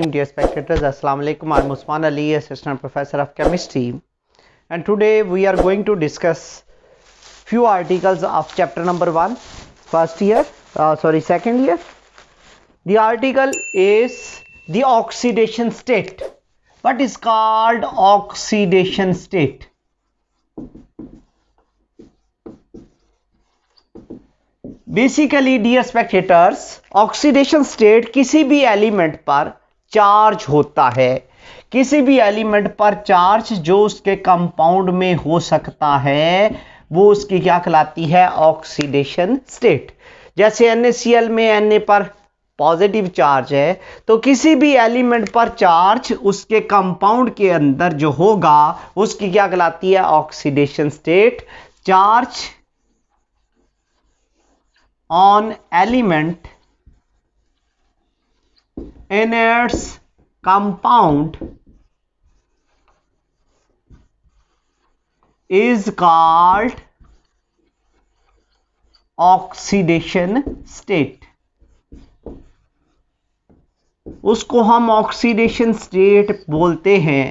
morning, dear spectators. Assalamu alaikum. I'm Usman Ali, Assistant Professor of Chemistry, and today we are going to discuss few articles of chapter number 1, second year. The article is the oxidation state. What is called oxidation state? Basically dear spectators, oxidation state किसी भी element पर charge होता है, किसी भी element पर charge जो उसके कंपाउंड में हो सकता है वो उसकी क्या कहलाती है? Oxidation state. जैसे NaCl में Na पर पॉजिटिव चार्ज है, तो किसी भी एलिमेंट पर चार्ज उसके कंपाउंड के अंदर जो होगा उसकी क्या कहलाती है? Oxidation state. Charge on element in its compound is called oxidation state। उसको हम ऑक्सीडेशन स्टेट बोलते हैं।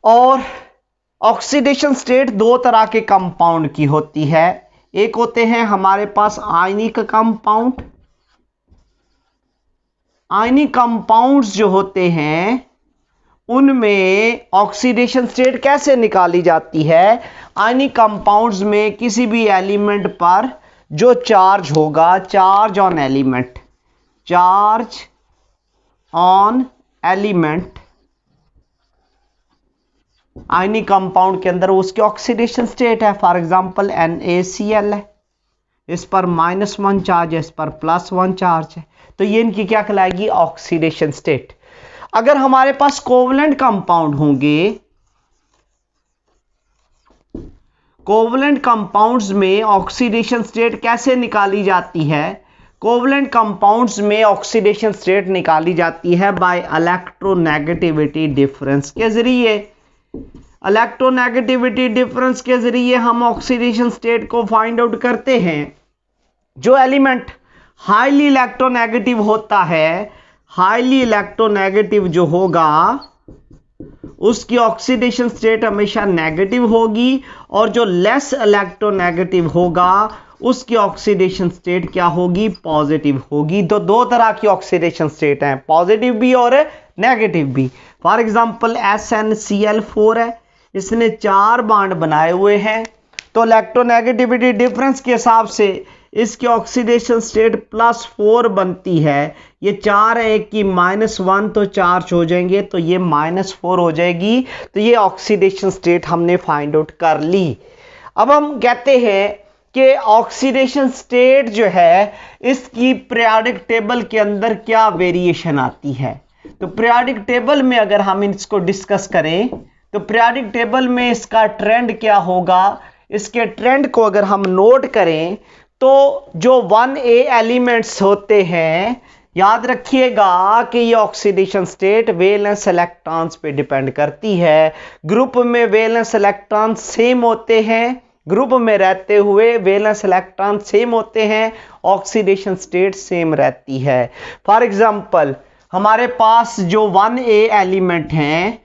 और ऑक्सीडेशन स्टेट दो तरह के कंपाउंड की होती है। एक होते हैं हमारे पास आयनिक कंपाउंड। आयनिक कंपाउंड्स जो होते हैं उनमें ऑक्सीडेशन स्टेट कैसे निकाली जाती है? आयनिक कंपाउंड्स में किसी भी एलिमेंट पर जो चार्ज होगा, charge on element, charge on element ionic compound के अंदर उसकी ऑक्सीडेशन स्टेट है। फॉर एग्जांपल NaCl है, इस पर -1 चार्ज है, इस पर +1 चार्ज है, तो ये इनकी क्या कहलाएगी? Oxidation state. अगर हमारे पास कोवलेंट कंपाउंड होंगे, कोवलेंट कंपाउंड्स में ऑक्सीडेशन स्टेट कैसे निकाली जाती है? कोवलेंट कंपाउंड्स में ऑक्सीडेशन स्टेट निकाली जाती है बाय इलेक्ट्रोनेगेटिविटी डिफरेंस के जरिए। इलेक्ट्रोनेगेटिविटी डिफरेंस के जरिए हम ऑक्सीडेशन स्टेट को फाइंड आउट करते हैं। जो एलिमेंट हाईली इलेक्ट्रोनेगेटिव होता है, हाईली इलेक्ट्रोनेगेटिव जो होगा उसकी ऑक्सीडेशन स्टेट हमेशा नेगेटिव होगी, और जो लेस इलेक्ट्रोनेगेटिव होगा उसकी ऑक्सीडेशन स्टेट क्या होगी? पॉजिटिव होगी। तो दो तरह की ऑक्सीडेशन स्टेट हैं, पॉजिटिव भी और नेगेटिव भी। फॉर एग्जांपल SnCl4 है, इसने 4 बांड बनाए हुए हैं, तो इलेक्ट्रोनेगेटिविटी डिफरेंस के हिसाब से इसकी ऑक्सीडेशन स्टेट +4 बनती है। ये 4 है, एक की -1, तो चार्ज हो जाएंगे, तो ये -4 हो जाएगी। तो ये ऑक्सीडेशन स्टेट हमने फाइंड आउट कर ली। अब हम कहते हैं कि ऑक्सीडेशन स्टेट जो है इसकी पीरियोडिक टेबल के अंदर क्या वेरिएशन आती है। तो पीरियोडिक टेबल में अगर हम इसको डिस्कस करें तो पीरियोडिक टेबल में इसका ट्रेंड क्या होगा? इसके ट्रेंड को अगर हम नोट करें तो जो 1A एलिमेंट्स होते हैं, याद रखिएगा कि ये ऑक्सीडेशन स्टेट वैलेंस इलेक्ट्रॉन्स पे डिपेंड करती है। ग्रुप में वैलेंस इलेक्ट्रॉन सेम होते हैं, ग्रुप में रहते हुए वैलेंस इलेक्ट्रॉन सेम होते हैं, ऑक्सीडेशन स्टेट सेम रहती है। फॉर एग्जांपल हमारे पास जो 1A एलिमेंट हैं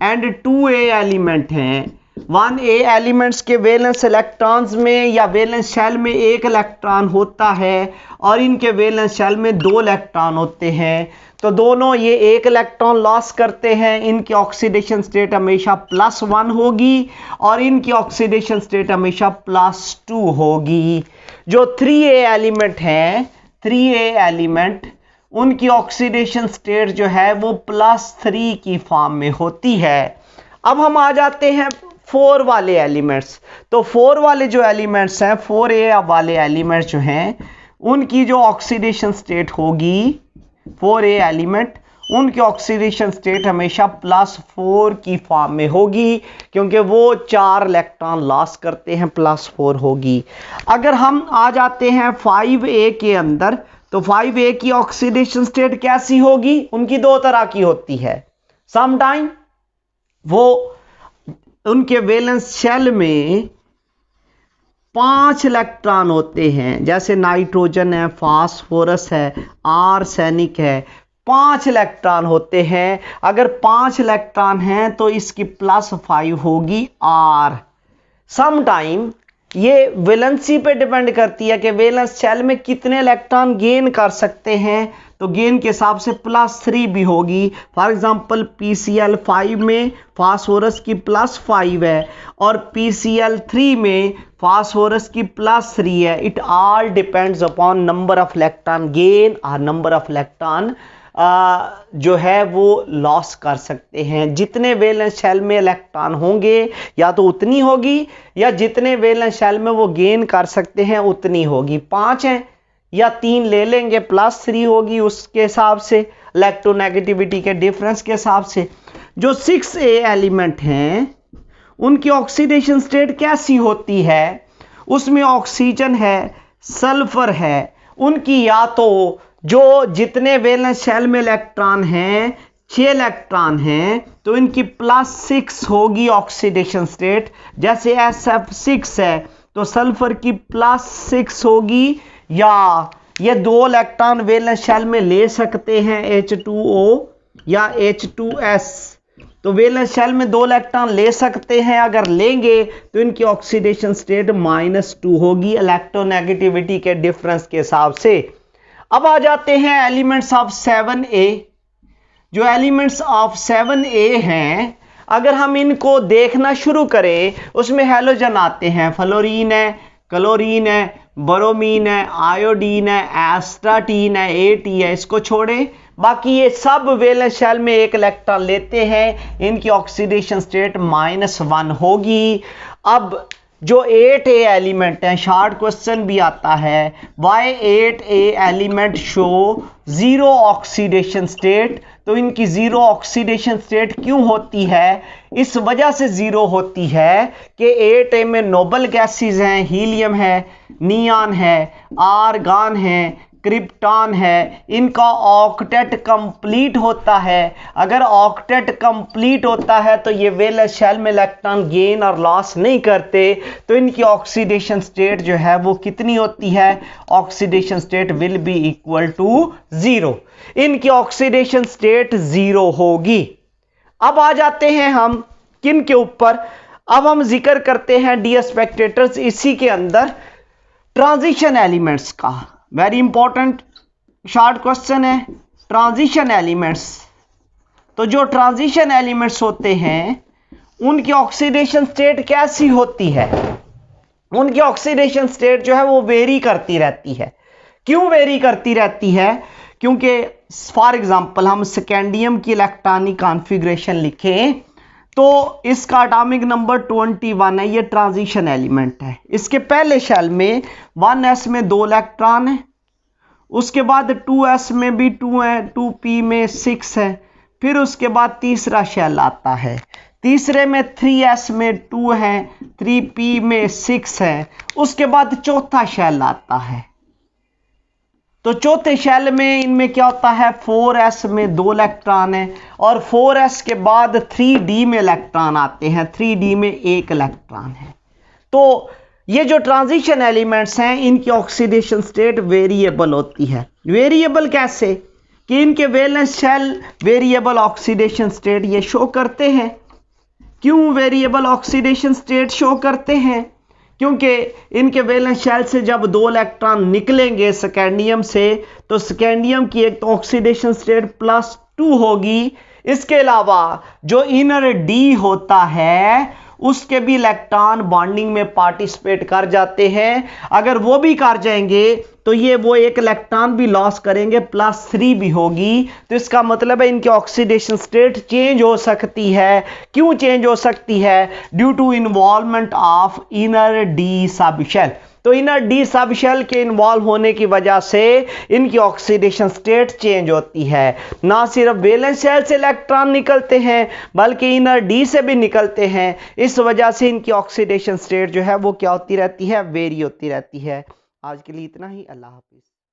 एंड 2A एलिमेंट हैं, 1A एलिमेंट्स के वैलेंस इलेक्ट्रॉन्स में या वैलेंस शेल में 1 इलेक्ट्रॉन होता है और इनके वैलेंस शेल में 2 इलेक्ट्रॉन होते हैं, तो दोनों ये 1 इलेक्ट्रॉन लॉस करते हैं। इनकी ऑक्सीडेशन स्टेट हमेशा +1 होगी और इनकी ऑक्सीडेशन स्टेट हमेशा +2 होगी। जो 3A एलिमेंट हैं, 3A एलिमेंट, उनकी ऑक्सीडेशन स्टेट जो है वो +3 की फॉर्म में होती है। अब हम आ जाते हैं 4 वाले एलिमेंट्स। तो 4 वाले जो एलिमेंट्स हैं, 4A वाले एलिमेंट्स जो हैं, उनकी जो ऑक्सीडेशन स्टेट होगी, 4A एलिमेंट, उनकी ऑक्सीडेशन स्टेट हमेशा +4 की फॉर्म में होगी, क्योंकि वो 4 इलेक्ट्रॉन लॉस करते हैं, +4 होगी। अगर हम आ जाते हैं 5A के अंदर, तो 5A की ऑक्सीडेशन स्टेट कैसी होगी? उनकी 2 तरह की होती है। समटाइम वो उनके वैलेंस शेल में 5 इलेक्ट्रॉन होते हैं, जैसे नाइट्रोजन है, फास्फोरस है, आर्सेनिक है, 5 इलेक्ट्रॉन होते हैं। अगर 5 इलेक्ट्रॉन हैं तो इसकी +5 होगी R। समटाइम ये वैलेंसी पे डिपेंड करती है कि वैलेंस शेल में कितने इलेक्ट्रॉन गेन कर सकते हैं, तो गेन के हिसाब से +3 भी होगी। फॉर एग्जांपल PCl5 में फास्फोरस की +5 है और PCl3 में फास्फोरस की +3 है। It all depends upon number of electron gain और नंबर ऑफ इलेक्ट्रॉन जो है वो लॉस कर सकते हैं। जितने वैलेंस शेल में इलेक्ट्रॉन होंगे या तो उतनी होगी, या जितने वैलेंस शेल में वो गेन कर सकते हैं उतनी होगी। 5 हैं या 3 ले लेंगे, +3 होगी उसके हिसाब से, इलेक्ट्रोनेगेटिविटी के डिफरेंस के हिसाब से। जो 6A एलिमेंट हैं उनकी ऑक्सीडेशन स्टेट कैसी होती है? उसमें ऑक्सीजन है, सल्फर है। उनकी या तो जो जितने वैलेंस शेल में इलेक्ट्रॉन हैं 6 इलेक्ट्रॉन हैं तो इनकी +6 होगी ऑक्सीडेशन स्टेट। जैसे SF6 है तो सल्फर की +6 होगी, या ये 2 इलेक्ट्रॉन वैलेंस शेल में ले सकते हैं H2O या H2S, तो वैलेंस शेल में 2 इलेक्ट्रॉन ले सकते हैं। अगर लेंगे तो इनकी ऑक्सीडेशन स्टेट -2 होगी इलेक्ट्रोनेगेटिविटी के डिफरेंस के हिसाब से। अब आ जाते हैं एलिमेंट्स ऑफ 7A। जो एलिमेंट्स ऑफ 7A हैं, अगर हम इनको देखना शुरू करें, उसमें हैलोजन आते हैं, फ्लोरीन है, क्लोरीन है, ब्रोमीन है, आयोडीन है, एस्टाटीन है, AT है। इसको छोड़े बाकी ये सब वैलेंस शेल में 1 इलेक्ट्रॉन लेते हैं। इनकी ऑक्सीडेशन स्टेट -1 होगी। अब जो 8A एलिमेंट हैं, शॉर्ट क्वेश्चन भी आता है, why 8A element show 0 oxidation state. तो इनकी 0 ऑक्सीडेशन स्टेट क्यों होती है? इस वजह से 0 होती है कि 8A में नोबल गैसेस हैं, हीलियम है, नियॉन है, आर्गन है, क्रिप्टॉन है। इनका ऑक्टेट कंप्लीट होता है। अगर ऑक्टेट कंप्लीट होता है तो ये वैलेंस शेल में इलेक्ट्रॉन गेन और लॉस नहीं करते, तो इनकी ऑक्सीडेशन स्टेट जो है वो कितनी होती है? Oxidation state will be equal to 0। इनकी ऑक्सीडेशन स्टेट 0 होगी। अब आ जाते हैं हम किन के ऊपर? अब हम जिक्र करते हैं डियर स्पेक्टेटर्स इसी के अंदर ट्रांजिशन एलिमेंट्स का। वेरी इंपॉर्टेंट शॉर्ट क्वेश्चन है, ट्रांजिशन एलिमेंट्स। तो जो ट्रांजिशन एलिमेंट्स होते हैं उनकी ऑक्सीडेशन स्टेट कैसी होती है? उनकी ऑक्सीडेशन स्टेट जो है वो वेरी करती रहती है। क्यों वेरी करती रहती है? क्योंकि फॉर एग्जांपल हम स्कैंडियम की इलेक्ट्रॉनिक कॉन्फ़िगरेशन लिखें तो इसका एटॉमिक नंबर 21 है। ये ट्रांजिशन एलिमेंट है। इसके पहले शेल में 1s में 2 इलेक्ट्रॉन है, उसके बाद 2s में भी 2 है, 2p में 6 है। फिर उसके बाद तीसरा शेल आता है, तीसरे में 3s में 2 है, 3p में 6 है। उसके बाद चौथा शेल आता है, तो चौथे शेल में इनमें क्या होता है? 4s में 2 इलेक्ट्रॉन है, और 4s के बाद 3d में इलेक्ट्रॉन आते हैं, 3d में 1 इलेक्ट्रॉन है। तो ये जो ट्रांजिशन एलिमेंट्स हैं इनकी ऑक्सीडेशन स्टेट वेरिएबल होती है। वेरिएबल कैसे? कि इनके valence shell variable oxidation state ये शो करते हैं। क्यों वेरिएबल ऑक्सीडेशन स्टेट शो करते हैं? क्योंकि इनके वैलेंस शेल से जब 2 इलेक्ट्रॉन निकलेंगे स्कैंडियम से, तो स्कैंडियम की एक तो ऑक्सीडेशन स्टेट +2 होगी। इसके अलावा जो इनर डी होता है उसके भी इलेक्ट्रॉन बॉन्डिंग में पार्टिसिपेट कर जाते हैं। अगर वो भी कर जाएंगे तो ये वो 1 इलेक्ट्रॉन भी लॉस करेंगे, +3 भी होगी। तो इसका मतलब है इनकी ऑक्सीडेशन स्टेट चेंज हो सकती है। क्यों चेंज हो सकती है? Due to involvement of inner d sub shell. तो इनर डी सब शेल के इन्वॉल्व होने की वजह से इनकी ऑक्सीडेशन स्टेट चेंज होती है। ना सिर्फ वैलेंस शेल से इलेक्ट्रॉन निकलते हैं बल्कि इनर डी से भी निकलते हैं। इस वजह से इनकी ऑक्सीडेशन स्टेट जो है वो क्या होती रहती है? वेरी होती रहती है। आज के लिए इतना ही। अल्लाह हाफिज़।